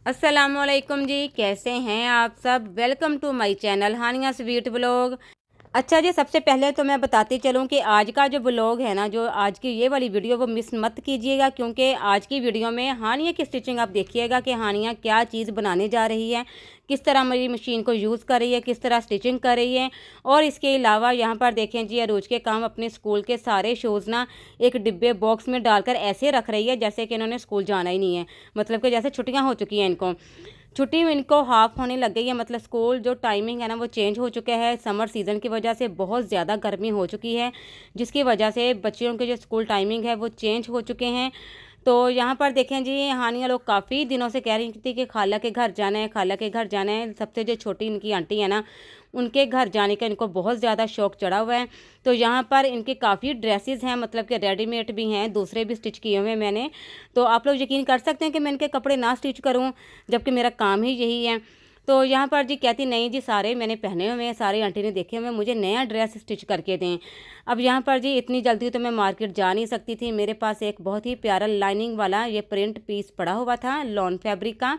अस्सलामुअलैकुम जी, कैसे हैं आप सब। Welcome to my channel Hania sweet vlog. अच्छा जी, सबसे पहले तो मैं बताती चलूँ कि आज का जो व्लॉग है ना, जो आज की ये वाली वीडियो वो मिस मत कीजिएगा, क्योंकि आज की वीडियो में हानिया की स्टिचिंग आप देखिएगा कि हानिया क्या चीज़ बनाने जा रही है, किस तरह मेरी मशीन को यूज़ कर रही है, किस तरह स्टिचिंग कर रही है। और इसके अलावा यहाँ पर देखें जी, रोज़ के काम अपने स्कूल के सारे शूज़ ना एक डिब्बे बॉक्स में डालकर ऐसे रख रही है जैसे कि इन्होंने स्कूल जाना ही नहीं है, मतलब कि जैसे छुट्टियाँ हो चुकी हैं इनको। छुट्टी में इनको हाफ होने लग गई है, मतलब स्कूल जो टाइमिंग है ना वो चेंज हो चुका है। समर सीज़न की वजह से बहुत ज़्यादा गर्मी हो चुकी है, जिसकी वजह से बच्चियों के जो स्कूल टाइमिंग है वो चेंज हो चुके हैं। तो यहाँ पर देखें जी, हानिया लोग काफ़ी दिनों से कह रही थी कि खाला के घर जाना है, खाला के घर जाना है। सबसे जो छोटी इनकी आंटी है ना, उनके घर जाने का इनको बहुत ज़्यादा शौक चढ़ा हुआ है। तो यहाँ पर इनके काफ़ी ड्रेसेस हैं, मतलब कि रेडीमेड भी हैं, दूसरे भी स्टिच किए हुए हैं मैंने। तो आप लोग यकीन कर सकते हैं कि मैं इनके कपड़े ना स्टिच करूँ, जबकि मेरा काम ही यही है। तो यहाँ पर जी कहती नहीं जी, सारे मैंने पहने हुए हैं, सारी आंटी ने देखे हुए, मुझे नया ड्रेस स्टिच करके दें। अब यहाँ पर जी इतनी जल्दी तो मैं मार्केट जा नहीं सकती थी। मेरे पास एक बहुत ही प्यारा लाइनिंग वाला ये प्रिंट पीस पड़ा हुआ था, लॉन फैब्रिक का,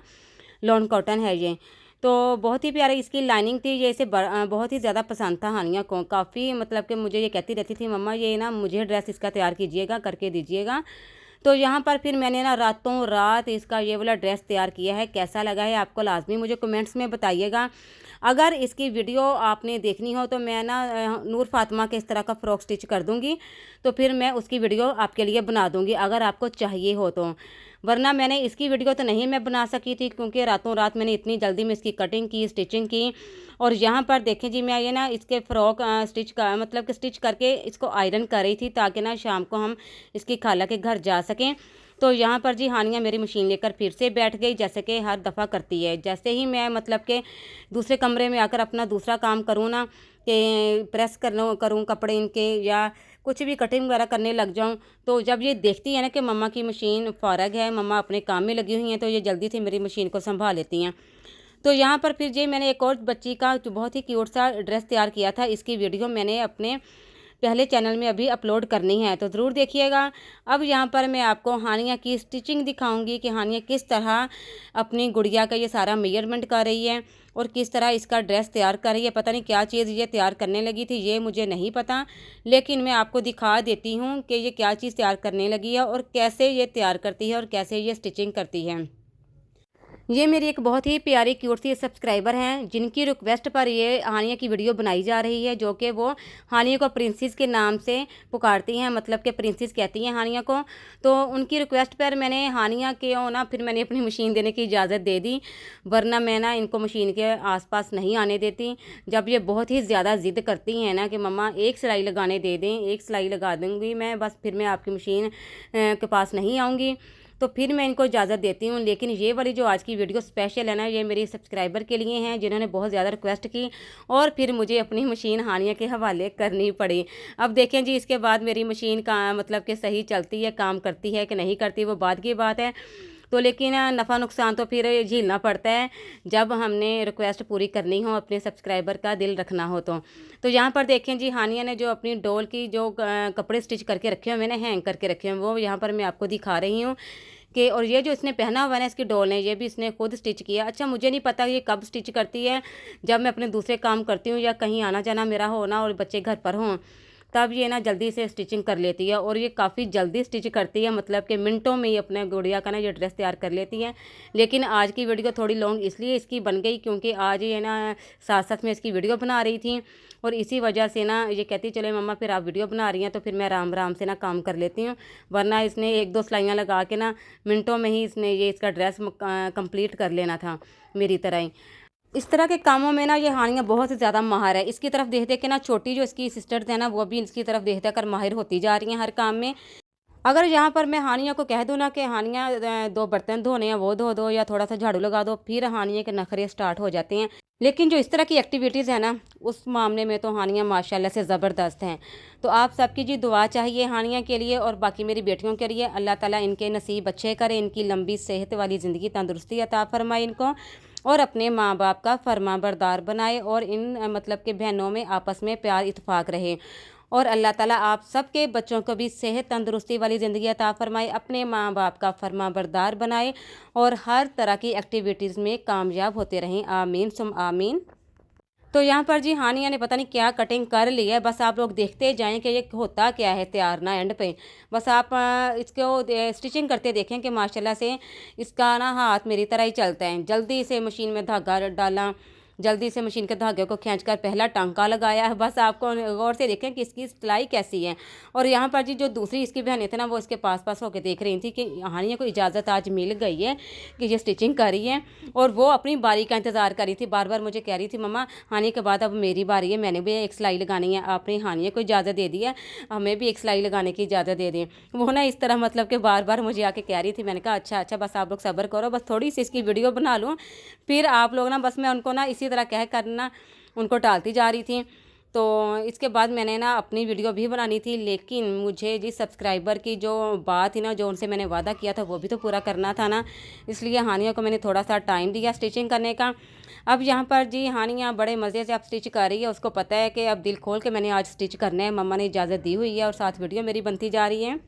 लॉन कॉटन है ये। तो बहुत ही प्यारी इसकी लाइनिंग थी, ये इसे बहुत ही ज़्यादा पसंद था हानिया को, काफ़ी, मतलब कि मुझे ये कहती रहती थी, मम्मा ये ना मुझे ड्रेस इसका तैयार कीजिएगा, करके दीजिएगा। तो यहाँ पर फिर मैंने ना रातों रात इसका ये वाला ड्रेस तैयार किया है। कैसा लगा है आपको लाजमी मुझे कमेंट्स में बताइएगा। अगर इसकी वीडियो आपने देखनी हो तो मैं ना नूर फातिमा के इस तरह का फ़्रॉक स्टिच कर दूँगी, तो फिर मैं उसकी वीडियो आपके लिए बना दूँगी अगर आपको चाहिए हो तो। वरना मैंने इसकी वीडियो तो नहीं मैं बना सकी थी, क्योंकि रातों रात मैंने इतनी जल्दी में इसकी कटिंग की, स्टिचिंग की। और यहाँ पर देखें जी, मैं ये ना इसके फ़्रॉक स्टिच का मतलब कि स्टिच करके इसको आयरन कर रही थी, ताकि ना शाम को हम इसकी खाला के घर जा सकें। तो यहाँ पर जी हानिया मेरी मशीन लेकर फिर से बैठ गई, जैसे कि हर दफ़ा करती है। जैसे ही मैं मतलब कि दूसरे कमरे में आकर अपना दूसरा काम करूँ ना, कि प्रेस करूँ कपड़े इनके, या कुछ भी कटिंग वगैरह करने लग जाऊँ, तो जब ये देखती है ना कि मम्मा की मशीन फ़ारग है, मम्मा अपने काम में लगी हुई हैं, तो ये जल्दी से मेरी मशीन को संभाल लेती हैं। तो यहाँ पर फिर जी मैंने एक और बच्ची का जो बहुत ही क्यूट सा ड्रेस तैयार किया था, इसकी वीडियो मैंने अपने पहले चैनल में अभी अपलोड करनी है, तो ज़रूर देखिएगा। अब यहाँ पर मैं आपको हानिया की स्टिचिंग दिखाऊंगी कि हानिया किस तरह अपनी गुड़िया का ये सारा मेजरमेंट कर रही है और किस तरह इसका ड्रेस तैयार कर रही है। पता नहीं क्या चीज़ ये तैयार करने लगी थी, ये मुझे नहीं पता, लेकिन मैं आपको दिखा देती हूँ कि ये क्या चीज़ तैयार करने लगी है और कैसे ये तैयार करती है और कैसे ये स्टिचिंग करती है। ये मेरी एक बहुत ही प्यारी क्यूट सी सब्सक्राइबर हैं, जिनकी रिक्वेस्ट पर ये हानिया की वीडियो बनाई जा रही है, जो कि वो हानिया को प्रिंसेस के नाम से पुकारती हैं, मतलब कि प्रिंसेस कहती हैं हानिया को। तो उनकी रिक्वेस्ट पर मैंने हानिया के ना फिर मैंने अपनी मशीन देने की इजाज़त दे दी, वरना मैं ना इनको मशीन के आसपास नहीं आने देती। जब ये बहुत ही ज़्यादा ज़िद करती हैं ना कि मम्मा एक सिलाई लगाने दे दें, एक सिलाई लगा दूँगी मैं, बस फिर मैं आपकी मशीन के पास नहीं आऊँगी, तो फिर मैं इनको इजाज़त देती हूँ। लेकिन ये वाली जो आज की वीडियो स्पेशल है ना, ये मेरी सब्सक्राइबर के लिए हैं, जिन्होंने बहुत ज़्यादा रिक्वेस्ट की और फिर मुझे अपनी मशीन हानिया के हवाले करनी पड़ी। अब देखें जी, इसके बाद मेरी मशीन का मतलब कि सही चलती है, काम करती है कि नहीं करती, वो बाद की बात है। तो लेकिन नफ़ा नुकसान तो फिर झेलना पड़ता है, जब हमने रिक्वेस्ट पूरी करनी हो, अपने सब्सक्राइबर का दिल रखना हो तो यहाँ पर देखें जी, हानिया ने जो अपनी डॉल की जो कपड़े स्टिच करके रखे हुए, मैंने हैंग करके रखे हुए, वो यहाँ पर मैं आपको दिखा रही हूँ कि। और ये जो इसने पहना हुआ है ना, इसकी डॉल ने, ये भी इसने खुद स्टिच किया। अच्छा, मुझे नहीं पता ये कब स्टिच करती है, जब मैं अपने दूसरे काम करती हूँ या कहीं आना जाना मेरा हो ना और बच्चे घर पर हों, तब ये ना जल्दी से स्टिचिंग कर लेती है। और ये काफ़ी जल्दी स्टिच करती है, मतलब कि मिनटों में ही अपने गुड़िया का ना ये ड्रेस तैयार कर लेती है। लेकिन आज की वीडियो थोड़ी लॉन्ग इसलिए इसकी बन गई, क्योंकि आज ये ना साथ साथ में इसकी वीडियो बना रही थी, और इसी वजह से ना ये कहती चले मम्मा फिर आप वीडियो बना रही हैं तो फिर मैं आराम आराम से ना काम कर लेती हूँ। वरना इसने एक दो सिलाइयाँ लगा के ना मिनटों में ही इसने ये इसका ड्रेस कंप्लीट कर लेना था, मेरी तरह ही। इस तरह के कामों में ना ये हानिया बहुत ही ज़्यादा माहिर है। इसकी तरफ देख देख के ना छोटी जो इसकी सिस्टर्स हैं ना, वो भी इसकी तरफ देख देख कर माहिर होती जा रही हैं हर काम में। अगर यहाँ पर मैं हानिया को कह दूँ ना कि हानिया दो बर्तन धोने हैं वो धो दो, या थोड़ा सा झाड़ू लगा दो, फिर हानिया के नखरे स्टार्ट हो जाते हैं। लेकिन जो इस तरह की एक्टिविटीज़ है ना, उस मामले में तो हानिया माशाल्लाह से ज़बरदस्त हैं। तो आप सबकी जी दुआ चाहिए हानिया के लिए और बाकी मेरी बेटियों के लिए। अल्लाह ताला इनके नसीब अच्छे करे, इनकी लंबी सेहत वाली ज़िंदगी, तंदुरुस्ती अता फरमाए इनको, और अपने माँ बाप का फर्मा बरदार बनाए, और इन मतलब के बहनों में आपस में प्यार इत्तेफाक रहे। और अल्लाह ताला आप सबके बच्चों को भी सेहत तंदुरुस्ती वाली ज़िंदगी अता फ़रमाए, अपने माँ बाप का फरमाबरदार बनाए और हर तरह की एक्टिविटीज़ में कामयाब होते रहें। आमीन सुम आमीन। तो यहाँ पर जी हानिया ने पता नहीं क्या कटिंग कर ली है, बस आप लोग देखते जाएं कि ये होता क्या है तैयार ना एंड पे। बस आप इसको स्टिचिंग करते देखें कि माशाल्लाह से इसका ना हाथ मेरी तरह ही चलता है। जल्दी से मशीन में धागा डाला, जल्दी से मशीन के धागे को खींचकर पहला टांका लगाया है। बस आपको गौर से देखें कि इसकी सिलाई कैसी है। और यहाँ पर जी जो दूसरी इसकी बहनें थे ना, वो इसके पास होकर देख रही थी कि हानिया को इजाज़त आज मिल गई है कि ये स्टिचिंग कर रही है। और वो अपनी बारी का इंतज़ार कर रही थी, बार बार मुझे कह रही थी मम्मा हानिया के बाद अब मेरी बारी है, मैंने भी एक सिलाई लगानी है। आपने हानिया को इजाज़त दे दी है, हमें भी एक सिलाई लगाने की इजाज़त दे दी। वो ना इस तरह मतलब कि बार बार मुझे आके कह रही थी। मैंने कहा अच्छा अच्छा बस आप लोग सब्र करो, बस थोड़ी सी इसकी वीडियो बना लूँ, फिर आप लोग ना, बस मैं उनको ना इसी तरह कह करना उनको टालती जा रही थी। तो इसके बाद मैंने ना अपनी वीडियो भी बनानी थी, लेकिन मुझे जी सब्सक्राइबर की जो बात थी ना, जो उनसे मैंने वादा किया था वो भी तो पूरा करना था ना, इसलिए हानिया को मैंने थोड़ा सा टाइम दिया स्टिचिंग करने का। अब यहाँ पर जी हानिया बड़े मज़े से अब स्टिच कर रही है, उसको पता है कि अब दिल खोल के मैंने आज स्टिच करना है, मम्मा ने इजाज़त दी हुई है और साथ वीडियो मेरी बनती जा रही है।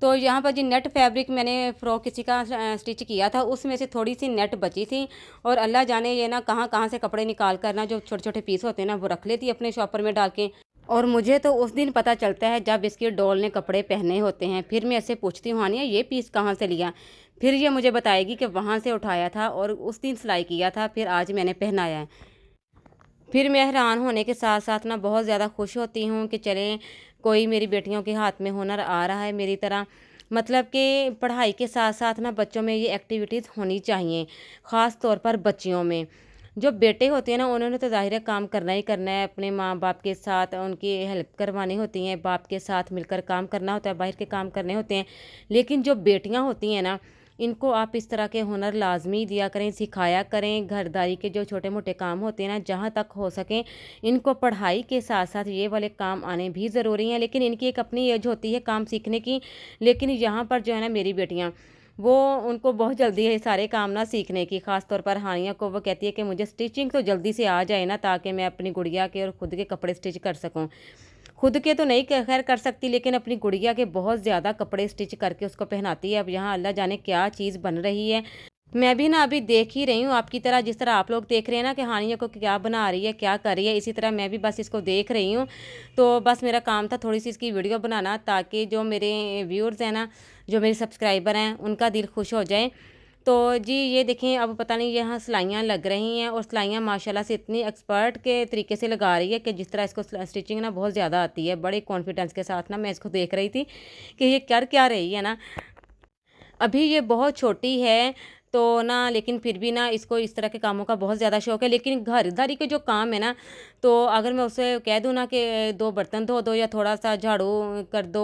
तो यहाँ पर जी नेट फैब्रिक मैंने फ़्रॉक किसी का स्टिच किया था, उसमें से थोड़ी सी नेट बची थी और अल्लाह जाने ये ना कहाँ कहाँ से कपड़े निकाल कर ना जो छोटे छोटे पीस होते हैं ना, वो रख लेती अपने शॉपर में डाल के। और मुझे तो उस दिन पता चलता है जब इसकी डॉल ने कपड़े पहने होते हैं। फिर मैं ऐसे पूछती हूँ हानिया ये पीस कहाँ से लिया, फिर ये मुझे बताएगी कि वहाँ से उठाया था और उस दिन सिलाई किया था, फिर आज मैंने पहनाया है। फिर मैं हैरान होने के साथ साथ ना बहुत ज़्यादा खुश होती हूँ कि चलें कोई मेरी बेटियों के हाथ में हुनर आ रहा है मेरी तरह। मतलब कि पढ़ाई के साथ साथ ना बच्चों में ये एक्टिविटीज़ होनी चाहिए, ख़ास तौर पर बच्चियों में। जो बेटे होते हैं ना, उन्होंने तो ज़ाहिर है काम करना ही करना है, अपने माँ बाप के साथ उनकी हेल्प करवानी होती हैं, बाप के साथ मिलकर काम करना होता है, बाहर के काम करने होते हैं। लेकिन जो बेटियाँ होती हैं ना, इनको आप इस तरह के हुनर लाजमी दिया करें, सिखाया करें। घरदारी के जो छोटे मोटे काम होते हैं ना, जहाँ तक हो सकें इनको पढ़ाई के साथ साथ ये वाले काम आने भी ज़रूरी हैं। लेकिन इनकी एक अपनी एज होती है काम सीखने की। लेकिन यहाँ पर जो है ना मेरी बेटियाँ, वो उनको बहुत जल्दी है सारे काम ना सीखने की। ख़ास तौर पर हानिया को वो कहती है कि मुझे स्टिचिंग तो जल्दी से आ जाए ना, ताकि मैं अपनी गुड़िया के और ख़ुद के कपड़े स्टिच कर सकूँ। खुद के तो नहीं खैर कर सकती, लेकिन अपनी गुड़िया के बहुत ज़्यादा कपड़े स्टिच करके उसको पहनाती है। अब यहाँ अल्लाह जाने क्या चीज़ बन रही है। मैं भी ना अभी देख ही रही हूँ आपकी तरह, जिस तरह आप लोग देख रहे हैं ना कि हानिया को क्या बना रही है, क्या कर रही है, इसी तरह मैं भी बस इसको देख रही हूँ। तो बस मेरा काम था थोड़ी सी इसकी वीडियो बनाना, ताकि जो मेरे व्यूअर्स हैं ना, जो मेरे सब्सक्राइबर हैं, उनका दिल खुश हो जाए। तो जी ये देखें, अब पता नहीं यहाँ सिलाइयाँ लग रही हैं और सिलाइयाँ माशाल्लाह से इतनी एक्सपर्ट के तरीके से लगा रही है कि जिस तरह इसको स्टिचिंग ना बहुत ज़्यादा आती है। बड़े कॉन्फिडेंस के साथ ना मैं इसको देख रही थी कि ये कर क्या रही है ना। अभी ये बहुत छोटी है तो ना, लेकिन फिर भी ना इसको इस तरह के कामों का बहुत ज़्यादा शौक़ है। लेकिन घरदारी के जो काम है ना, तो अगर मैं उसे कह दूँ ना कि 2 बर्तन धो दो या थोड़ा सा झाड़ू कर दो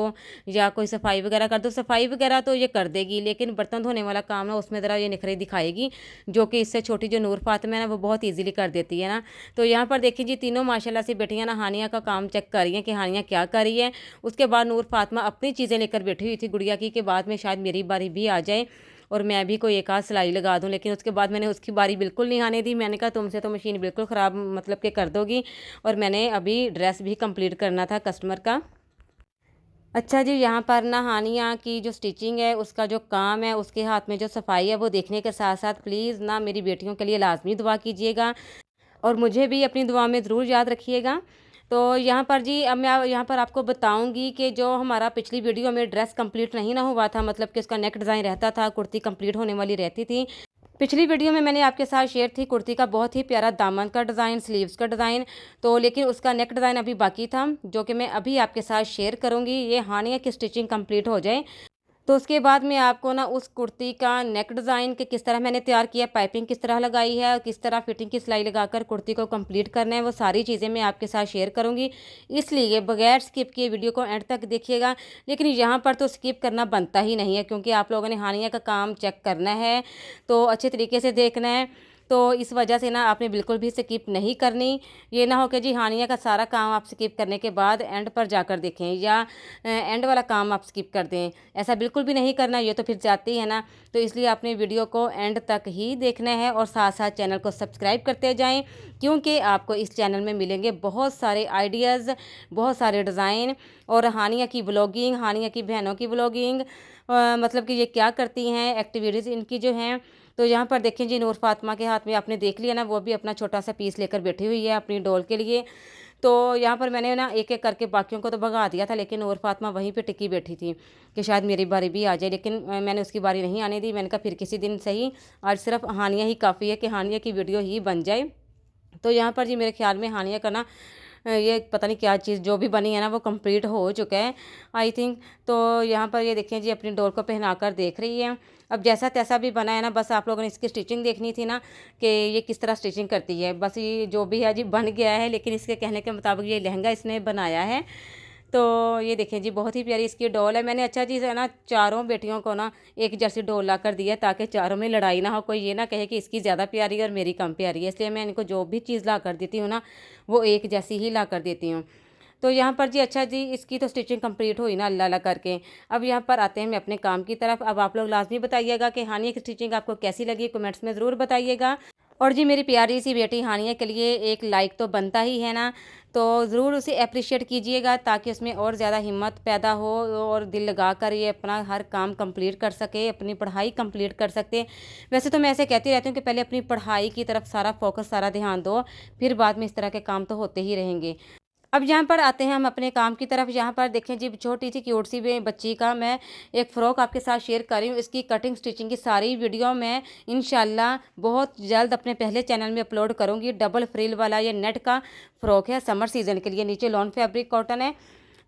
या कोई सफाई वगैरह कर दो, सफाई वगैरह तो ये कर देगी। लेकिन बर्तन धोने वाला काम ना, उसमें ज़रा ये नखरे दिखाएगी, जो कि इससे छोटी जो नूर फातिमा है ना, वो बहुत ईजीली कर देती है ना। तो यहाँ पर देखिए जी, तीनों माशाल्लाह से बेटियाँ ना हानिया का काम चेक कर रही हैं कि हानिया क्या कर रही है। उसके बाद नूर फातिमा अपनी चीज़ें लेकर बैठी हुई थी गुड़िया की, कि बाद में शायद मेरी बारी भी आ जाए और मैं भी कोई एक आध सिलाई लगा दूँ। लेकिन उसके बाद मैंने उसकी बारी बिल्कुल नहीं आने दी। मैंने कहा तुमसे तो मशीन बिल्कुल ख़राब मतलब कि कर दोगी। और मैंने अभी ड्रेस भी कंप्लीट करना था कस्टमर का। अच्छा जी, यहाँ पर ना हानिया की जो स्टिचिंग है, उसका जो काम है, उसके हाथ में जो सफाई है, वो देखने के साथ साथ प्लीज़ ना मेरी बेटियों के लिए लाजमी दुआ कीजिएगा और मुझे भी अपनी दुआ में ज़रूर याद रखिएगा। तो यहाँ पर जी अब मैं यहाँ पर आपको बताऊँगी कि जो हमारा पिछली वीडियो में ड्रेस कंप्लीट नहीं ना हुआ था, मतलब कि उसका नेक डिज़ाइन रहता था, कुर्ती कंप्लीट होने वाली रहती थी। पिछली वीडियो में मैंने आपके साथ शेयर थी कुर्ती का बहुत ही प्यारा दामन का डिज़ाइन, स्लीव्स का डिज़ाइन। तो लेकिन उसका नेक डिज़ाइन अभी बाकी था, जो कि मैं अभी आपके साथ शेयर करूँगी। ये हानिया की स्टिचिंग कंप्लीट हो जाए तो उसके बाद मैं आपको ना उस कुर्ती का नेक डिज़ाइन के किस तरह मैंने तैयार किया, पाइपिंग किस तरह लगाई है और किस तरह फिटिंग की सिलाई लगाकर कुर्ती को कंप्लीट करना है, वो सारी चीज़ें मैं आपके साथ शेयर करूंगी। इसलिए बगैर स्किप किए वीडियो को एंड तक देखिएगा। लेकिन यहाँ पर तो स्किप करना बनता ही नहीं है, क्योंकि आप लोगों ने हानिया का काम चेक करना है तो अच्छे तरीके से देखना है। तो इस वजह से ना आपने बिल्कुल भी स्किप नहीं करनी। ये ना हो कि जी हानिया का सारा काम आप स्किप करने के बाद एंड पर जाकर देखें या एंड वाला काम आप स्किप कर दें, ऐसा बिल्कुल भी नहीं करना, ये तो फिर जाती है ना। तो इसलिए आपने वीडियो को एंड तक ही देखना है और साथ साथ चैनल को सब्सक्राइब करते जाएं, क्योंकि आपको इस चैनल में मिलेंगे बहुत सारे आइडियाज़, बहुत सारे डिज़ाइन और हानिया की व्लॉगिंग, हानिया की बहनों की व्लॉगिंग, मतलब कि ये क्या करती हैं, एक्टिविटीज़ इनकी जो हैं। तो यहाँ पर देखें जी, नूर फातिमा के हाथ में आपने देख लिया ना, वो भी अपना छोटा सा पीस लेकर बैठी हुई है अपनी डॉल के लिए। तो यहाँ पर मैंने ना एक एक करके बाकियों को तो भगा दिया था, लेकिन नूर फातिमा वहीं पे टिकी बैठी थी कि शायद मेरी बारी भी आ जाए, लेकिन मैंने उसकी बारी नहीं आने दी। मैंने कहा फिर किसी दिन सही, आज सिर्फ हानिया ही काफ़ी है कि हानिया की वीडियो ही बन जाए। तो यहाँ पर जी मेरे ख्याल में हानिया का ना ये पता नहीं क्या चीज़ जो भी बनी है ना वो कंप्लीट हो चुका है आई थिंक। तो यहाँ पर ये देखें जी, अपनी डोर को पहना कर देख रही है। अब जैसा तैसा भी बना है ना, बस आप लोगों ने इसकी स्टिचिंग देखनी थी ना कि ये किस तरह स्टिचिंग करती है। बस ये जो भी है जी बन गया है, लेकिन इसके कहने के मुताबिक ये लहंगा इसने बनाया है। तो ये देखें जी, बहुत ही प्यारी इसकी डॉल है। मैंने अच्छा चीज़ है ना, चारों बेटियों को ना एक जैसी डॉल ला कर दी है, ताकि चारों में लड़ाई ना हो, कोई ये ना कहे कि इसकी ज़्यादा प्यारी है और मेरी कम प्यारी है। इसलिए मैं इनको जो भी चीज़ ला कर देती हूँ ना, वो एक जैसी ही ला कर देती हूँ। तो यहाँ पर जी अच्छा जी, इसकी तो स्टिचिंग कंप्लीट हुई ना अल्लाह अल्लाह करके। अब यहाँ पर आते हैं मैं अपने काम की तरफ। अब आप लोग लाजमी बताइएगा कि हानिया की स्टिचिंग आपको कैसी लगी, कमेंट्स में ज़रूर बताइएगा। और जी मेरी प्यारी सी बेटी हानिया के लिए एक लाइक तो बनता ही है ना, तो ज़रूर उसे अप्रिशिएट कीजिएगा, ताकि उसमें और ज़्यादा हिम्मत पैदा हो और दिल लगा कर ये अपना हर काम कंप्लीट कर सके, अपनी पढ़ाई कंप्लीट कर सकते। वैसे तो मैं ऐसे कहती रहती हूँ कि पहले अपनी पढ़ाई की तरफ सारा फोकस, सारा ध्यान दो, फिर बाद में इस तरह के काम तो होते ही रहेंगे। अब यहाँ पर आते हैं हम अपने काम की तरफ। यहाँ पर देखें जी, छोटी सी क्यूट सी बच्ची का मैं एक फ़्रॉक आपके साथ शेयर कर रही हूँ। इसकी कटिंग स्टिचिंग की सारी वीडियो मैं इंशाल्लाह बहुत जल्द अपने पहले चैनल में अपलोड करूँगी। डबल फ्रिल वाला ये नेट का फ़्रॉक है, समर सीज़न के लिए, नीचे लॉन फैब्रिक कॉटन है।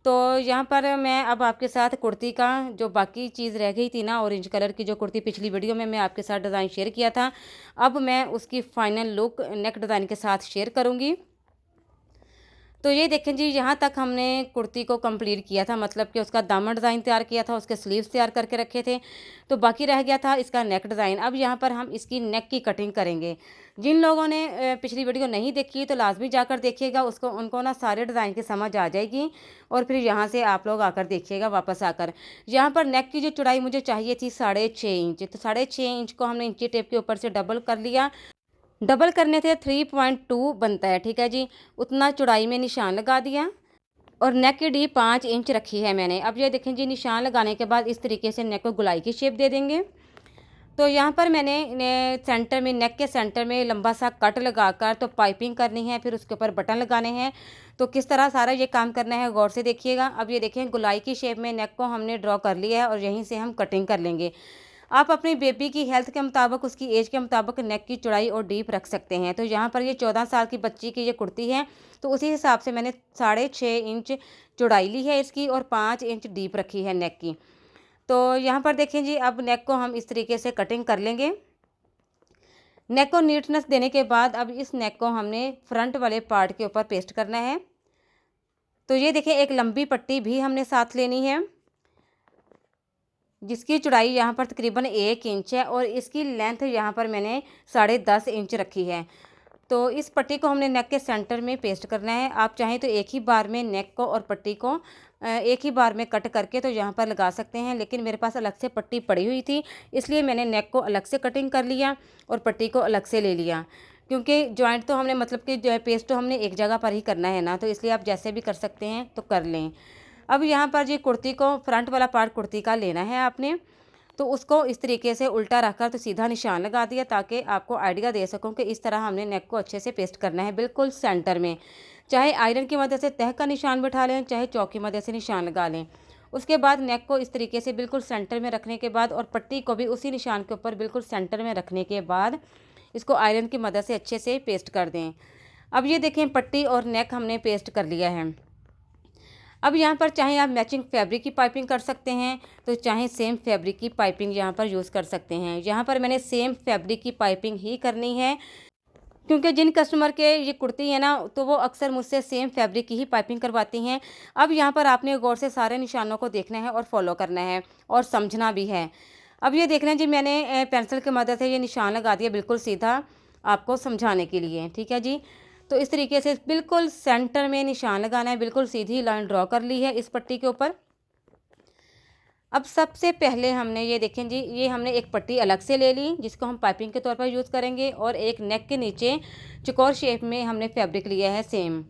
तो यहाँ पर मैं अब आपके साथ कुर्ती का जो बाकी चीज़ रह गई थी ना, ऑरेंज कलर की जो कुर्ती पिछली वीडियो में मैं आपके साथ डिज़ाइन शेयर किया था, अब मैं उसकी फ़ाइनल लुक नेक डिज़ाइन के साथ शेयर करूँगी। तो ये देखें जी, यहाँ तक हमने कुर्ती को कंप्लीट किया था, मतलब कि उसका दामन डिज़ाइन तैयार किया था, उसके स्लीव्स तैयार करके रखे थे, तो बाकी रह गया था इसका नेक डिज़ाइन। अब यहाँ पर हम इसकी नेक की कटिंग करेंगे। जिन लोगों ने पिछली वीडियो नहीं देखी तो लाजमी जाकर देखिएगा, उसको उनको ना सारे डिज़ाइन की समझ आ जाएगी, और फिर यहाँ से आप लोग आकर देखिएगा वापस आकर। यहाँ पर नेक की जो चौड़ाई मुझे चाहिए थी 6.5 इंच, तो 6.5 इंच को हमने इंची टेप के ऊपर से डबल कर लिया। डबल करने से 3.2 बनता है, ठीक है जी। उतना चौड़ाई में निशान लगा दिया और नेक की डी 5 इंच रखी है मैंने। अब ये देखें जी, निशान लगाने के बाद इस तरीके से नेक को गुलाई की शेप दे देंगे। तो यहाँ पर मैंने सेंटर में, नेक के सेंटर में लंबा सा कट लगाकर तो पाइपिंग करनी है, फिर उसके ऊपर बटन लगाने हैं। तो किस तरह सारा ये काम करना है गौर से देखिएगा। अब ये देखें, गुलाई की शेप में नेक को हमने ड्रॉ कर लिया है और यहीं से हम कटिंग कर लेंगे। आप अपनी बेबी की हेल्थ के मुताबिक, उसकी एज के मुताबिक नेक की चौड़ाई और डीप रख सकते हैं। तो यहाँ पर ये 14 साल की बच्ची की ये कुर्ती है, तो उसी हिसाब से मैंने 6.5 इंच चौड़ाई ली है इसकी और 5 इंच डीप रखी है नेक की। तो यहाँ पर देखें जी, अब नेक को हम इस तरीके से कटिंग कर लेंगे। नेक को नीटनेस देने के बाद अब इस नेक को हमने फ्रंट वाले पार्ट के ऊपर पेस्ट करना है। तो ये देखें, एक लंबी पट्टी भी हमने साथ लेनी है, जिसकी चौड़ाई यहाँ पर तकरीबन 1 इंच है और इसकी लेंथ यहाँ पर मैंने 10.5 इंच रखी है। तो इस पट्टी को हमने नेक के सेंटर में पेस्ट करना है। आप चाहें तो एक ही बार में नेक को और पट्टी को एक ही बार में कट करके तो यहाँ पर लगा सकते हैं, लेकिन मेरे पास अलग से पट्टी पड़ी हुई थी, इसलिए मैंने नेक को अलग से कटिंग कर लिया और पट्टी को अलग से ले लिया, क्योंकि जॉइंट तो हमने, मतलब कि जो है पेस्ट तो हमने एक जगह पर ही करना है ना, तो इसलिए आप जैसे भी कर सकते हैं तो कर लें। अब यहाँ पर जी कुर्ती को, फ्रंट वाला पार्ट कुर्ती का लेना है आपने, तो उसको इस तरीके से उल्टा रखकर तो सीधा निशान लगा दिया, ताकि आपको आइडिया दे सकूं कि इस तरह हमने नेक को अच्छे से पेस्ट करना है बिल्कुल सेंटर में। चाहे आयरन की मदद से तह का निशान बिठा लें, चाहे चौक की मदद से निशान लगा लें। उसके बाद नेक को इस तरीके से बिल्कुल सेंटर में रखने के बाद और पट्टी को भी उसी निशान के ऊपर बिल्कुल सेंटर में रखने के बाद इसको आयरन की मदद से अच्छे से पेस्ट कर दें। अब ये देखें, पट्टी और नेक हमने पेस्ट कर लिया है। अब यहाँ पर चाहे आप मैचिंग फैब्रिक की पाइपिंग कर सकते हैं, तो चाहे सेम फैब्रिक की पाइपिंग यहाँ पर यूज़ कर सकते हैं। यहाँ पर मैंने सेम फैब्रिक की पाइपिंग ही करनी है, क्योंकि जिन कस्टमर के ये कुर्ती है ना, तो वो अक्सर मुझसे सेम फैब्रिक की ही पाइपिंग करवाती हैं। अब यहाँ पर आपने गौर से सारे निशानों को देखना है और फॉलो करना है और समझना भी है। अब ये देखना जी, मैंने पेंसिल की मदद से ये निशान लगा दिया बिल्कुल सीधा। आपको समझाने के लिए, ठीक है जी। तो इस तरीके से बिल्कुल सेंटर में निशान लगाना है, बिल्कुल सीधी लाइन ड्रॉ कर ली है इस पट्टी के ऊपर। अब सबसे पहले हमने ये देखें जी, ये हमने एक पट्टी अलग से ले ली जिसको हम पाइपिंग के तौर पर यूज़ करेंगे, और एक नेक के नीचे चौकोर शेप में हमने फैब्रिक लिया है सेम।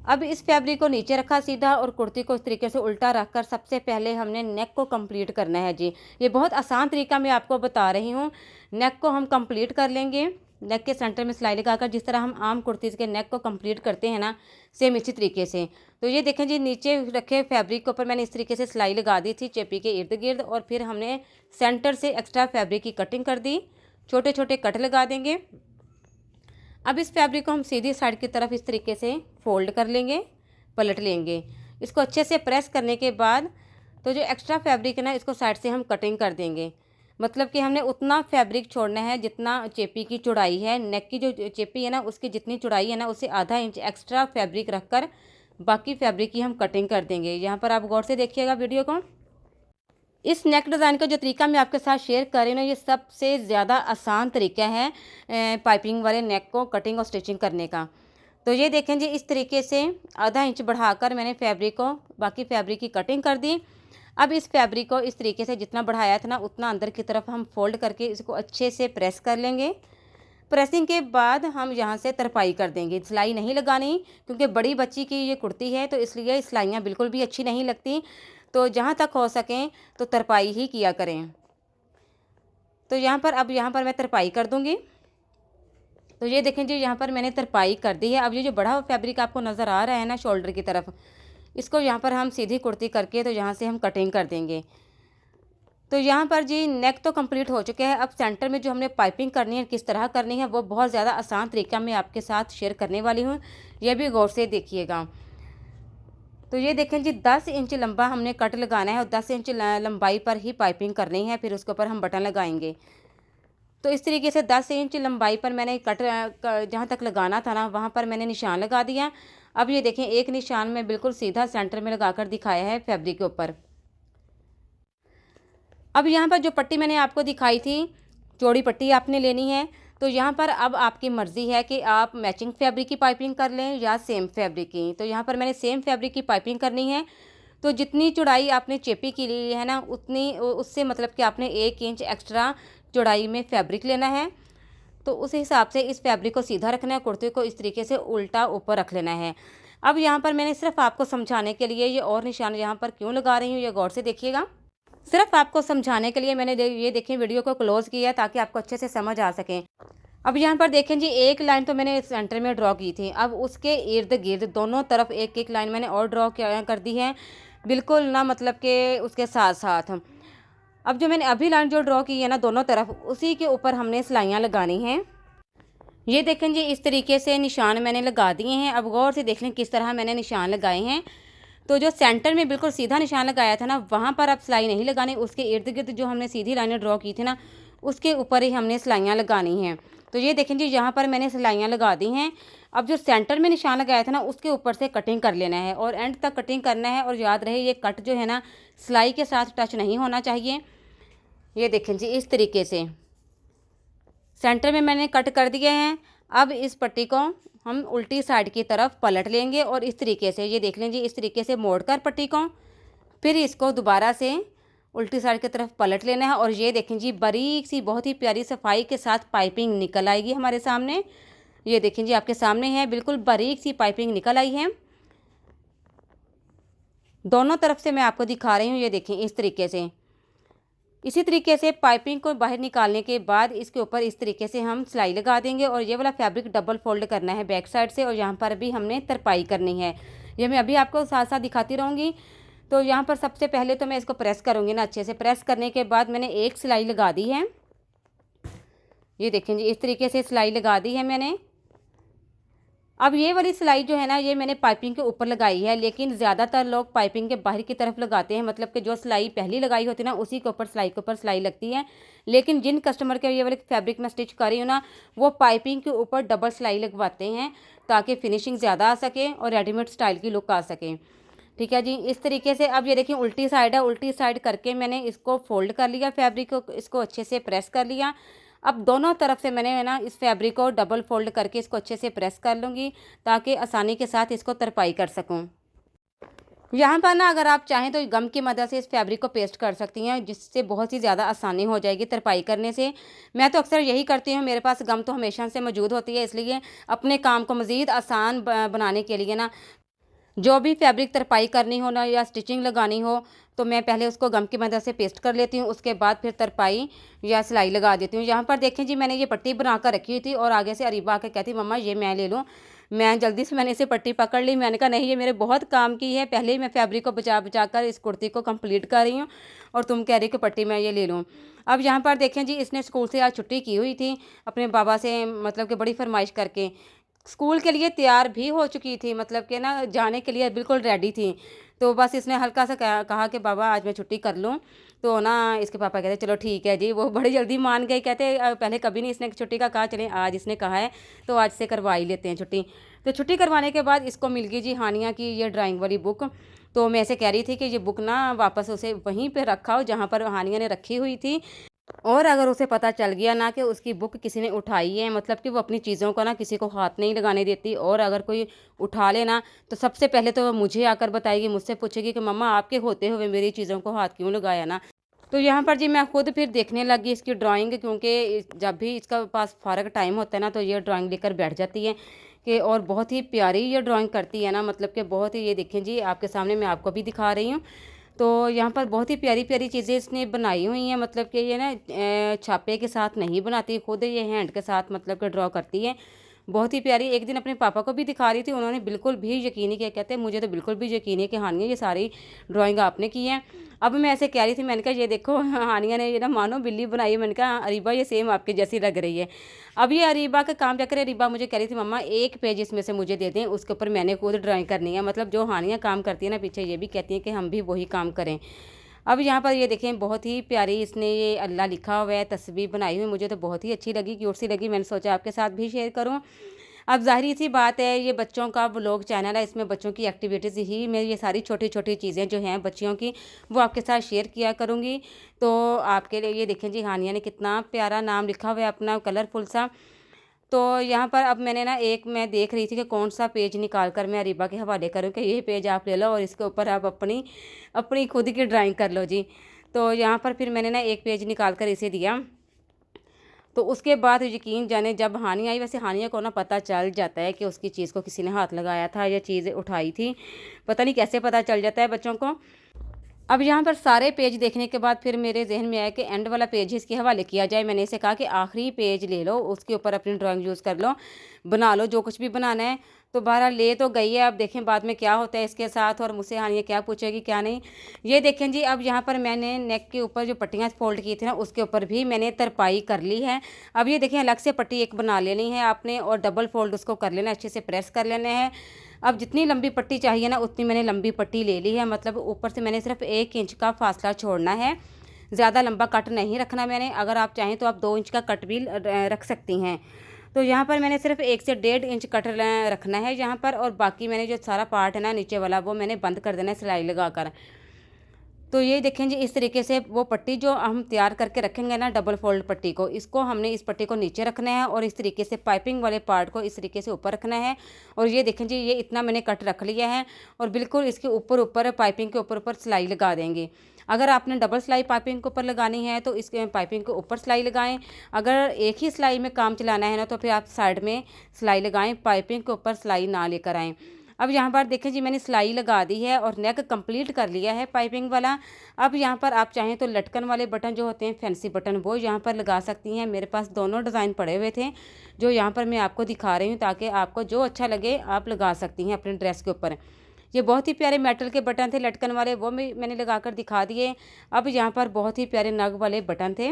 अब इस फैब्रिक को नीचे रखा सीधा, और कुर्ती को इस तरीके से उल्टा रखकर सबसे पहले हमने नेक को कंप्लीट करना है जी। ये बहुत आसान तरीका मैं आपको बता रही हूँ। नेक को हम कंप्लीट कर लेंगे, नेक के सेंटर में सिलाई लगाकर, जिस तरह हम आम कुर्तीज़ के नेक को कंप्लीट करते हैं ना, सेम इसी तरीके से। तो ये देखें जी, नीचे रखे फैब्रिक के ऊपर मैंने इस तरीके से सिलाई लगा दी थी चेपी के इर्द गिर्द, और फिर हमने सेंटर से एक्स्ट्रा फैब्रिक की कटिंग कर दी, छोटे छोटे कट लगा देंगे। अब इस फैब्रिक को हम सीधी साइड की तरफ इस तरीके से फोल्ड कर लेंगे, पलट लेंगे। इसको अच्छे से प्रेस करने के बाद तो जो एक्स्ट्रा फैब्रिक है ना, इसको साइड से हम कटिंग कर देंगे। मतलब कि हमने उतना फैब्रिक छोड़ना है जितना चेपी की चौड़ाई है, नेक की जो चेपी है ना उसकी जितनी चौड़ाई है ना, उससे आधा इंच एक्स्ट्रा फैब्रिक रखकर बाकी फैब्रिक की हम कटिंग कर देंगे। यहाँ पर आप गौर से देखिएगा वीडियो को। इस नेक डिज़ाइन का जो तरीका मैं आपके साथ शेयर कर रही हूँ ना, ये सबसे ज़्यादा आसान तरीका है पाइपिंग वाले नेक को कटिंग और स्टिचिंग करने का। तो ये देखें जी, इस तरीके से आधा इंच बढ़ाकर मैंने फैब्रिक को, बाकी फैब्रिक की कटिंग कर दी। अब इस फैब्रिक को इस तरीके से जितना बढ़ाया था ना, उतना अंदर की तरफ हम फोल्ड करके इसको अच्छे से प्रेस कर लेंगे। प्रेसिंग के बाद हम यहाँ से तरपाई कर देंगे, सिलाई नहीं लगानी, क्योंकि बड़ी बच्ची की ये कुर्ती है तो इसलिए सिलाइयाँ बिल्कुल भी अच्छी नहीं लगती। तो जहाँ तक हो सकें तो तरपाई ही किया करें। तो यहाँ पर मैं तरपाई कर दूँगी। तो ये देखें जी, यहाँ पर मैंने तरपाई कर दी है। अब ये जो बढ़ा हुआ फैब्रिक आपको नज़र आ रहा है ना शोल्डर की तरफ, इसको यहाँ पर हम सीधी कुर्ती करके तो यहाँ से हम कटिंग कर देंगे। तो यहाँ पर जी नेक तो कंप्लीट हो चुके हैं। अब सेंटर में जो हमने पाइपिंग करनी है, किस तरह करनी है, वो बहुत ज़्यादा आसान तरीका मैं आपके साथ शेयर करने वाली हूँ, यह भी गौर से देखिएगा। तो ये देखें जी, 10 इंच लंबा हमने कट लगाना है और 10 इंच लंबाई पर ही पाइपिंग करनी है, फिर उसके ऊपर हम बटन लगाएंगे। तो इस तरीके से 10 इंच लंबाई पर मैंने कट जहाँ तक लगाना था ना, वहाँ पर मैंने निशान लगा दिया। अब ये देखें, एक निशान में बिल्कुल सीधा सेंटर में लगाकर दिखाया है फैब्रिक के ऊपर। अब यहाँ पर जो पट्टी मैंने आपको दिखाई थी, चौड़ी पट्टी आपने लेनी है। तो यहाँ पर अब आपकी मर्ज़ी है कि आप मैचिंग फैब्रिक की पाइपिंग कर लें या सेम फैब्रिक की। तो यहाँ पर मैंने सेम फैब्रिक की पाइपिंग करनी है। तो जितनी चौड़ाई आपने चेपी की ली है ना, उतनी उससे मतलब कि आपने 1 इंच एक्स्ट्रा चौड़ाई में फैब्रिक लेना है। तो उस हिसाब से इस फैब्रिक को सीधा रखना है, कुर्ते को इस तरीके से उल्टा ऊपर रख लेना है। अब यहाँ पर मैंने सिर्फ आपको समझाने के लिए ये और निशान यहाँ पर क्यों लगा रही हूँ, ये गौर से देखिएगा। सिर्फ आपको समझाने के लिए मैंने ये देखें वीडियो को क्लोज़ किया ताकि आपको अच्छे से समझ आ सके। अब यहाँ पर देखें जी, एक लाइन तो मैंने सेंटर में ड्रॉ की थी। अब उसके इर्द गिर्द दोनों तरफ एक एक लाइन मैंने और ड्रॉ कर दी है, बिल्कुल ना मतलब कि उसके साथ साथ। अब जो मैंने अभी लाइन जो ड्रॉ की है ना दोनों तरफ, उसी के ऊपर हमने सिलाइयाँ लगानी हैं। ये देखें जी, इस तरीके से निशान मैंने लगा दिए हैं। अब गौर से देख लें किस तरह मैंने निशान लगाए हैं। तो जो सेंटर में बिल्कुल सीधा निशान लगाया था ना, वहाँ पर अब सिलाई नहीं लगानी, उसके इर्द गिर्द जो हमने सीधी लाइनें ड्रॉ की थी ना, उसके ऊपर ही हमने सिलाइयाँ लगानी हैं। तो ये देखें जी, यहाँ पर मैंने सिलाइयाँ लगा दी हैं। अब जो सेंटर में निशान लगाया था ना, उसके ऊपर से कटिंग कर लेना है और एंड तक कटिंग करना है। और याद रहे, ये कट जो है ना सिलाई के साथ टच नहीं होना चाहिए। ये देखें जी, इस तरीके से सेंटर में मैंने कट कर दिए हैं। अब इस पट्टी को हम उल्टी साइड की तरफ पलट लेंगे और इस तरीके से, ये देख लें जी, इस तरीके से मोड़कर पट्टी को फिर इसको दोबारा से उल्टी साइड की तरफ पलट लेना है। और ये देखें जी, बारीक सी बहुत ही प्यारी सफाई के साथ पाइपिंग निकल आएगी हमारे सामने। ये देखें जी, आपके सामने है, बिल्कुल बारीक सी पाइपिंग निकल आई है। दोनों तरफ से मैं आपको दिखा रही हूँ। ये देखें, इस तरीके से, इसी तरीके से पाइपिंग को बाहर निकालने के बाद इसके ऊपर इस तरीके से हम सिलाई लगा देंगे। और ये वाला फैब्रिक डबल फोल्ड करना है बैक साइड से, और यहाँ पर भी हमने तरपाई करनी है। ये मैं अभी आपको साथ साथ दिखाती रहूँगी। तो यहाँ पर सबसे पहले तो मैं इसको प्रेस करूँगी ना अच्छे से। प्रेस करने के बाद मैंने एक सिलाई लगा दी है। ये देखें जी, इस तरीके से सिलाई लगा दी है मैंने। अब ये वाली सिलाई जो है ना, ये मैंने पाइपिंग के ऊपर लगाई है, लेकिन ज़्यादातर लोग पाइपिंग के बाहर की तरफ लगाते हैं। मतलब कि जो सिलाई पहली लगाई होती है ना, उसी के ऊपर सिलाई लगती है। लेकिन जिन कस्टमर के ये वाले फैब्रिक में स्टिच कर रही हूँ ना, वो पाइपिंग के ऊपर डबल सिलाई लगवाते हैं ताकि फिनिशिंग ज़्यादा आ सके और रेडीमेड स्टाइल की लुक आ सके। ठीक है जी, इस तरीके से। अब ये देखिए, उल्टी साइड है, उल्टी साइड करके मैंने इसको फोल्ड कर लिया फैब्रिक को, इसको अच्छे से प्रेस कर लिया। अब दोनों तरफ से मैंने है ना इस फैब्रिक को डबल फोल्ड करके इसको अच्छे से प्रेस कर लूँगी ताकि आसानी के साथ इसको तरपाई कर सकूँ। यहाँ पर ना अगर आप चाहें तो गम की मदद से इस फैब्रिक को पेस्ट कर सकती हैं, जिससे बहुत ही ज़्यादा आसानी हो जाएगी तरपाई करने से। मैं तो अक्सर यही करती हूँ, मेरे पास गम तो हमेशा से मौजूद होती है, इसलिए अपने काम को मज़ीद आसान बनाने के लिए ना जो भी फैब्रिक तरपाई करनी हो ना या स्टिचिंग लगानी हो तो मैं पहले उसको गम की मदद से पेस्ट कर लेती हूँ, उसके बाद फिर तरपाई या सिलाई लगा देती हूँ। यहाँ पर देखें जी, मैंने ये पट्टी बना कर रखी हुई थी और आगे से अरीबा आके कहती मम्मा ये मैं ले लूँ। मैं जल्दी से मैंने इसे पट्टी पकड़ ली। मैंने कहा नहीं, ये मेरे बहुत काम की है, पहले ही मैं फैब्रिक को बचा बचा कर इस कुर्ती को कंप्लीट कर रही हूँ और तुम कह रही कि पट्टी मैं ये ले लूँ। अब यहाँ पर देखें जी, इसने स्कूल से आज छुट्टी की हुई थी अपने बाबा से, मतलब कि बड़ी फरमाइश करके स्कूल के लिए तैयार भी हो चुकी थी, मतलब कि ना जाने के लिए बिल्कुल रेडी थी। तो बस इसने हल्का सा कहा कि बाबा आज मैं छुट्टी कर लूँ। तो ना इसके पापा कहते चलो ठीक है जी, वो बड़ी जल्दी मान गए। कहते पहले कभी नहीं इसने छुट्टी का कहा, चलें आज इसने कहा है तो आज से करवा ही लेते हैं छुट्टी। तो छुट्टी करवाने के बाद इसको मिल गई जी हानिया की ये ड्राइंग वाली बुक। तो मैं ऐसे कह रही थी कि ये बुक ना वापस उसे वहीं पर रखा हो जहाँ पर हानिया ने रखी हुई थी, और अगर उसे पता चल गया ना कि उसकी बुक किसी ने उठाई है, मतलब कि वो अपनी चीज़ों को ना किसी को हाथ नहीं लगाने देती, और अगर कोई उठा लेना तो सबसे पहले तो वो मुझे आकर बताएगी, मुझसे पूछेगी कि मम्मा आपके होते हुए मेरी चीज़ों को हाथ क्यों लगाया ना। तो यहाँ पर जी मैं खुद फिर देखने लगी इसकी ड्राइंग, क्योंकि जब भी इसका पास फ़ारग टाइम होता है ना तो ये ड्राइंग लेकर बैठ जाती है कि, और बहुत ही प्यारी ये ड्राइंग करती है ना, मतलब कि बहुत ही, ये देखें जी आपके सामने मैं आपको भी दिखा रही हूँ। तो यहाँ पर बहुत ही प्यारी प्यारी चीज़ें इसने बनाई हुई हैं, मतलब कि ये ना छापे के साथ नहीं बनाती, खुद ये हैंड के साथ मतलब कि ड्रॉ करती है। बहुत ही प्यारी। एक दिन अपने पापा को भी दिखा रही थी, उन्होंने बिल्कुल भी यकीन नहीं किया, कहते मुझे तो बिल्कुल भी यकीन नहीं कि हानिया ये सारी ड्राइंग आपने की है। अब मैं ऐसे कह रही थी, मैंने कहा ये देखो हानिया ने ये ना मानो बिल्ली बनाई है। मैंने कहा अरीबा ये सेम आपके जैसी लग रही है। अब ये अरीबा का काम जाकर अरीबा मुझे कह रही थी मम्मा एक पेज इसमें से मुझे दे दें, उसके ऊपर मैंने खुद ड्राइंग करनी है। मतलब जो हानिया काम करती है ना पीछे, ये भी कहती है कि हम भी वही काम करें। अब यहाँ पर ये देखें बहुत ही प्यारी इसने ये अल्लाह लिखा हुआ है, तस्वीर बनाई हुई, मुझे तो बहुत ही अच्छी लगी, क्यूट सी लगी। मैंने सोचा आपके साथ भी शेयर करूँ। अब ज़ाहिर सी बात है, ये बच्चों का व्लॉग चैनल है, इसमें बच्चों की एक्टिविटीज़ ही मैं ये सारी छोटी छोटी चीज़ें जो हैं बच्चियों की वो आपके साथ शेयर किया करूँगी। तो आपके लिए ये देखें जी हानिया ने कितना प्यारा नाम लिखा हुआ है अपना, कलरफुल सा। तो यहाँ पर अब मैंने ना मैं देख रही थी कि कौन सा पेज निकाल कर मैं अरीबा के हवाले करूँ कि ये पेज आप ले लो और इसके ऊपर आप अपनी अपनी खुद की ड्राइंग कर लो जी। तो यहाँ पर फिर मैंने ना एक पेज निकाल कर इसे दिया। तो उसके बाद यकीन जाने जब हानिया आई, वैसे हानिया को ना पता चल जाता है कि उसकी चीज़ को किसी ने हाथ लगाया था या चीज़ उठाई थी, पता नहीं कैसे पता चल जाता है बच्चों को। अब यहाँ पर सारे पेज देखने के बाद फिर मेरे जहन में आया कि एंड वाला पेज ही इसके हवाले किया जाए। मैंने इसे कहा कि आखिरी पेज ले लो, उसके ऊपर अपनी ड्राइंग यूज़ कर लो, बना लो जो कुछ भी बनाना है। तो बहरहाल ले तो गई है, अब देखें बाद में क्या होता है इसके साथ, और मुझसे हानिया क्या पूछेगी क्या नहीं। ये देखें जी, अब यहाँ पर मैंने नेक के ऊपर जो पट्टियाँ फोल्ड की थी ना उसके ऊपर भी मैंने तरपाई कर ली है। अब ये देखें अलग से पट्टी एक बना लेनी है आपने और डबल फोल्ड उसको कर लेना, अच्छे से प्रेस कर लेना है। अब जितनी लंबी पट्टी चाहिए ना उतनी मैंने लंबी पट्टी ले ली है, मतलब ऊपर से मैंने सिर्फ 1 इंच का फासला छोड़ना है, ज़्यादा लंबा कट नहीं रखना मैंने। अगर आप चाहें तो आप 2 इंच का कट भी रख सकती हैं। तो यहाँ पर मैंने सिर्फ 1 से 1.5 इंच कट रखना है यहाँ पर, और बाकी मैंने जो सारा पार्ट है ना नीचे वाला वो मैंने बंद कर देना है सिलाई लगा कर। तो ये देखें जी, इस तरीके से वो पट्टी जो हम तैयार करके रखेंगे ना डबल फोल्ड पट्टी को, इसको हमने इस पट्टी को नीचे रखना है और इस तरीके से पाइपिंग वाले पार्ट को इस तरीके से ऊपर रखना है। और ये देखें जी, ये इतना मैंने कट रख लिया है और बिल्कुल इसके ऊपर ऊपर पाइपिंग के ऊपर ऊपर सिलाई लगा देंगे। अगर आपने डबल सिलाई पाइपिंग के ऊपर लगानी है तो इसके पाइपिंग के ऊपर सिलाई लगाएं। अगर एक ही सिलाई में काम चलाना है ना तो फिर आप साइड में सिलाई लगाएं, पाइपिंग के ऊपर सिलाई ना लेकर आएँ। अब यहाँ पर देखें जी, मैंने सिलाई लगा दी है और नेक कंप्लीट कर लिया है पाइपिंग वाला। अब यहाँ पर आप चाहें तो लटकन वाले बटन जो होते हैं फैंसी बटन, वो यहाँ पर लगा सकती हैं। मेरे पास दोनों डिज़ाइन पड़े हुए थे जो यहाँ पर मैं आपको दिखा रही हूँ, ताकि आपको जो अच्छा लगे आप लगा सकती हैं अपने ड्रेस के ऊपर। ये बहुत ही प्यारे मेटल के बटन थे लटकन वाले, वो मैंने लगा कर दिखा दिए। अब यहाँ पर बहुत ही प्यारे नग वाले बटन थे,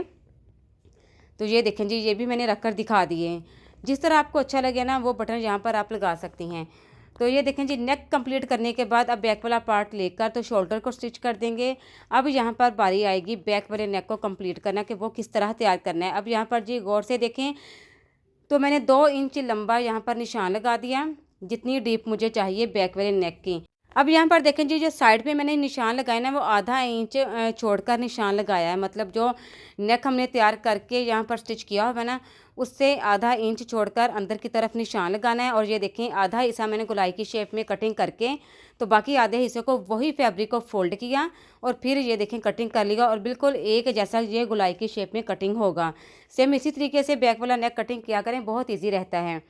तो ये देखें जी, ये भी मैंने रख कर दिखा दिए। जिस तरह आपको अच्छा लगे ना वो बटन यहाँ पर आप लगा सकती हैं। तो ये देखें जी, नेक कंप्लीट करने के बाद अब बैक वाला पार्ट लेकर तो शोल्डर को स्टिच कर देंगे। अब यहाँ पर बारी आएगी बैक वाले नेक को कंप्लीट करना कि वो किस तरह तैयार करना है। अब यहाँ पर जी गौर से देखें, तो मैंने 2 इंच लंबा यहाँ पर निशान लगा दिया, जितनी डीप मुझे चाहिए बैक वाले नेक की। अब यहाँ पर देखें जी, जो साइड पे मैंने निशान लगाए ना वो आधा इंच छोड़कर निशान लगाया है। मतलब जो नेक हमने तैयार करके यहाँ पर स्टिच किया हुआ है ना, उससे आधा इंच छोड़कर अंदर की तरफ निशान लगाना है। और ये देखें, आधा हिस्सा मैंने गोलाई की शेप में कटिंग करके तो बाकी आधे हिस्से को वही फैब्रिक को फोल्ड किया और फिर ये देखें कटिंग कर लिया और बिल्कुल एक जैसा ये गोलाई की शेप में कटिंग होगा। सेम इसी तरीके से बैक वाला नेक कटिंग किया करें, बहुत ईजी रहता है।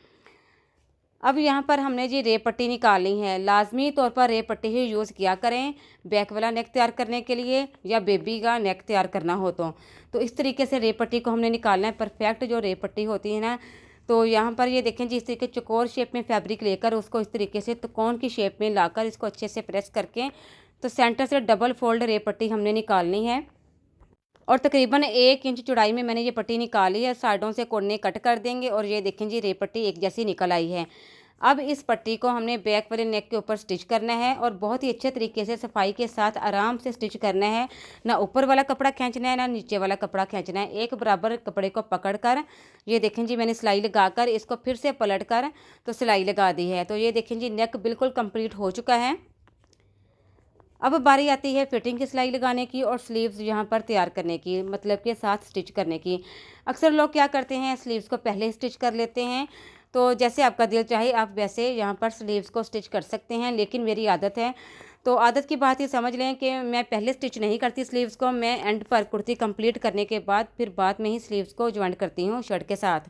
अब यहाँ पर हमने जी रेप पट्टी निकालनी है। लाजमी तौर पर रेप पट्टी ही यूज़ किया करें बैक वाला नेक तैयार करने के लिए या बेबी का नेक तैयार करना हो तो इस तरीके से रेप पट्टी को हमने निकालना है। परफेक्ट जो रेप पट्टी होती है ना, तो यहाँ पर ये देखें जी, इस तरीके चौकोर शेप में फैब्रिक लेकर उसको इस तरीके से त्रिकोण की शेप में लाकर इसको अच्छे से प्रेस करके तो सेंटर से डबल फोल्ड रेप पट्टी हमने निकालनी है। और तकरीबन 1 इंच चौड़ाई में मैंने ये पट्टी निकाली है। साइडों से कोने कट कर देंगे और ये देखें जी, रेप पट्टी एक जैसी निकल आई है। अब इस पट्टी को हमने बैक वाले नेक के ऊपर स्टिच करना है और बहुत ही अच्छे तरीके से सफाई के साथ आराम से स्टिच करना है। ना ऊपर वाला कपड़ा खींचना है ना नीचे वाला कपड़ा खींचना है। एक बराबर कपड़े को पकड़कर ये देखें जी, मैंने सिलाई लगाकर इसको फिर से पलट कर तो सिलाई लगा दी है। तो ये देखें जी, नेक बिल्कुल कंप्लीट हो चुका है। अब बारी आती है फिटिंग की सिलाई लगाने की और स्लीव्स यहाँ पर तैयार करने की, मतलब के साथ स्टिच करने की। अक्सर लोग क्या करते हैं, स्लीव्स को पहले स्टिच कर लेते हैं। तो जैसे आपका दिल चाहे आप वैसे यहाँ पर स्लीव्स को स्टिच कर सकते हैं, लेकिन मेरी आदत है तो आदत की बात ही समझ लें कि मैं पहले स्टिच नहीं करती स्लीव्स को। मैं एंड पर कुर्ती कंप्लीट करने के बाद फिर बाद में ही स्लीव्स को ज्वाइंट करती हूँ शर्ट के साथ।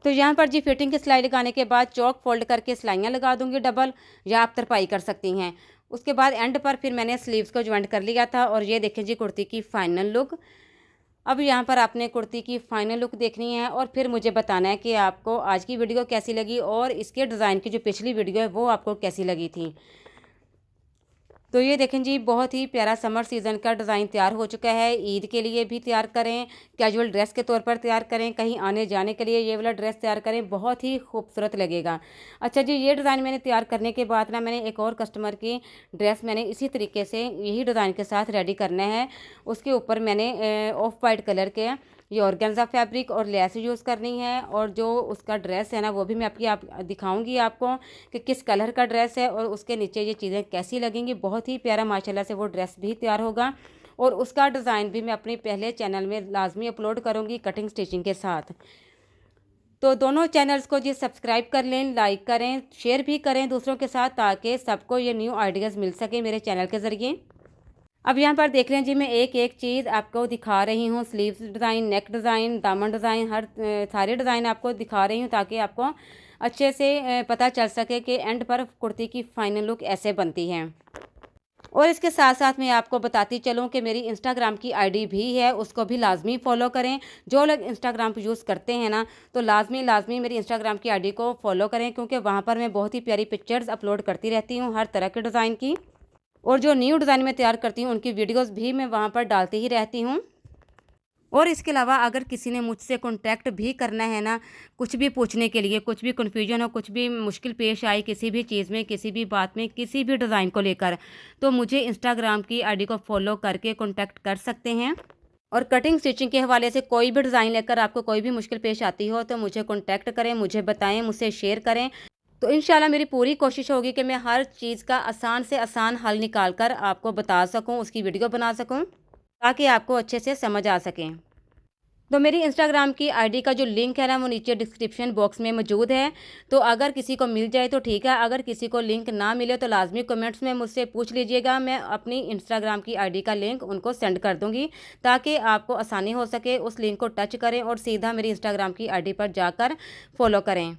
तो यहाँ पर जी फिटिंग की सिलाई लगाने के बाद चौक फोल्ड करके सिलाइयाँ लगा दूँगी डबल, या आप तरपाई कर सकती हैं। उसके बाद एंड पर फिर मैंने स्लीव्स को ज्वाइंट कर लिया था और ये देखें जी, कुर्ती की फाइनल लुक। अब यहाँ पर आपने कुर्ती की फाइनल लुक देखनी है और फिर मुझे बताना है कि आपको आज की वीडियो कैसी लगी और इसके डिज़ाइन की जो पिछली वीडियो है वो आपको कैसी लगी थी। तो ये देखें जी, बहुत ही प्यारा समर सीज़न का डिज़ाइन तैयार हो चुका है। ईद के लिए भी तैयार करें, कैजुअल ड्रेस के तौर पर तैयार करें, कहीं आने जाने के लिए ये वाला ड्रेस तैयार करें, बहुत ही खूबसूरत लगेगा। अच्छा जी, ये डिज़ाइन मैंने तैयार करने के बाद ना मैंने एक और कस्टमर की ड्रेस मैंने इसी तरीके से यही डिज़ाइन के साथ रेडी करना है। उसके ऊपर मैंने ऑफ वाइट कलर के ये ऑर्गेन्जा फैब्रिक और लेस यूज़ करनी है और जो उसका ड्रेस है ना वो भी मैं दिखाऊंगी आपको कि किस कलर का ड्रेस है और उसके नीचे ये चीज़ें कैसी लगेंगी। बहुत ही प्यारा माशाल्लाह से वो ड्रेस भी तैयार होगा और उसका डिज़ाइन भी मैं अपने पहले चैनल में लाजमी अपलोड करूँगी कटिंग स्टिचिंग के साथ। तो दोनों चैनल्स को जी सब्सक्राइब कर लें, लाइक करें, शेयर भी करें दूसरों के साथ ताकि सबको ये न्यू आइडियाज़ मिल सके मेरे चैनल के ज़रिए। अब यहाँ पर देख लें जी, मैं एक एक चीज़ आपको दिखा रही हूँ। स्लीव्स डिज़ाइन, नेक डिज़ाइन, दामन डिज़ाइन, हर सारे डिज़ाइन आपको दिखा रही हूँ ताकि आपको अच्छे से पता चल सके कि एंड पर कुर्ती की फाइनल लुक ऐसे बनती है। और इसके साथ साथ मैं आपको बताती चलूँ कि मेरी इंस्टाग्राम की आईडी भी है, उसको भी लाजमी फॉलो करें। जो लोग इंस्टाग्राम यूज़ करते हैं ना, तो लाजमी मेरी इंस्टाग्राम की आईडी को फॉलो करें, क्योंकि वहाँ पर मैं बहुत ही प्यारी पिक्चर्स अपलोड करती रहती हूँ हर तरह के डिज़ाइन की। और जो न्यू डिज़ाइन मैं तैयार करती हूँ उनकी वीडियोस भी मैं वहाँ पर डालती ही रहती हूँ। और इसके अलावा अगर किसी ने मुझसे कॉन्टैक्ट भी करना है ना, कुछ भी पूछने के लिए, कुछ भी कन्फ्यूजन हो, कुछ भी मुश्किल पेश आए किसी भी चीज़ में, किसी भी बात में, किसी भी डिज़ाइन को लेकर, तो मुझे इंस्टाग्राम की आईडी को फॉलो करके कॉन्टैक्ट कर सकते हैं। और कटिंग स्टिचिंग के हवाले से कोई भी डिज़ाइन लेकर आपको कोई भी मुश्किल पेश आती हो तो मुझे कॉन्टैक्ट करें, मुझे बताएं, मुझसे शेयर करें। तो इंशाल्लाह मेरी पूरी कोशिश होगी कि मैं हर चीज़ का आसान से आसान हल निकाल कर आपको बता सकूं, उसकी वीडियो बना सकूं ताकि आपको अच्छे से समझ आ सके। तो मेरी इंस्टाग्राम की आईडी का जो लिंक है ना वो नीचे डिस्क्रिप्शन बॉक्स में मौजूद है। तो अगर किसी को मिल जाए तो ठीक है, अगर किसी को लिंक ना मिले तो लाजमी कमेंट्स में मुझसे पूछ लीजिएगा। मैं अपनी इंस्टाग्राम की आईडी का लिंक उनको सेंड कर दूँगी ताकि आपको आसानी हो सके। उस लिंक को टच करें और सीधा मेरी इंस्टाग्राम की आईडी पर जाकर फॉलो करें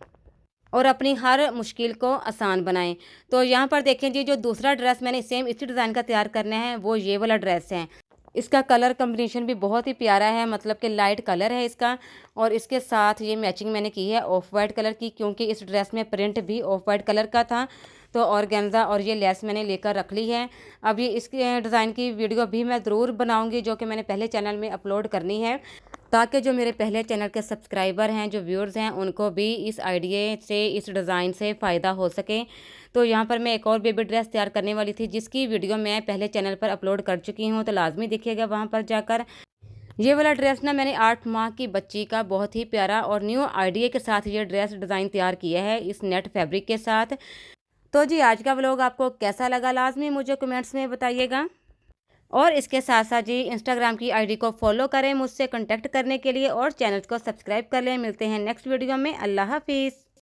और अपनी हर मुश्किल को आसान बनाएं। तो यहाँ पर देखें जी, जो दूसरा ड्रेस मैंने सेम इसी डिज़ाइन का तैयार करना है वो ये वाला ड्रेस है। इसका कलर कम्बिनेशन भी बहुत ही प्यारा है, मतलब कि लाइट कलर है इसका। और इसके साथ ये मैचिंग मैंने की है ऑफ वाइट कलर की, क्योंकि इस ड्रेस में प्रिंट भी ऑफ वाइट कलर का था। तो ऑर्गेन्जा और ये लेस मैंने लेकर रख ली है। अब ये इसके डिज़ाइन की वीडियो भी मैं ज़रूर बनाऊँगी जो कि मैंने पहले चैनल में अपलोड करनी है, ताकि जो मेरे पहले चैनल के सब्सक्राइबर हैं, जो व्यूअर्स हैं, उनको भी इस आइडिया से, इस डिज़ाइन से फ़ायदा हो सके। तो यहाँ पर मैं एक और बेबी ड्रेस तैयार करने वाली थी जिसकी वीडियो मैं पहले चैनल पर अपलोड कर चुकी हूँ, तो लाजमी देखिएगा वहाँ पर जाकर। ये वाला ड्रेस ना मैंने 8 माह की बच्ची का बहुत ही प्यारा और न्यू आइडिया के साथ ये ड्रेस डिज़ाइन तैयार किया है इस नेट फैब्रिक के साथ। तो जी आज का व्लॉग आपको कैसा लगा लाजमी मुझे कमेंट्स में बताइएगा। और इसके साथ साथ जी इंस्टाग्राम की आईडी को फॉलो करें मुझसे कांटेक्ट करने के लिए और चैनल को सब्सक्राइब कर लें। मिलते हैं नेक्स्ट वीडियो में। अल्लाह हाफिज़।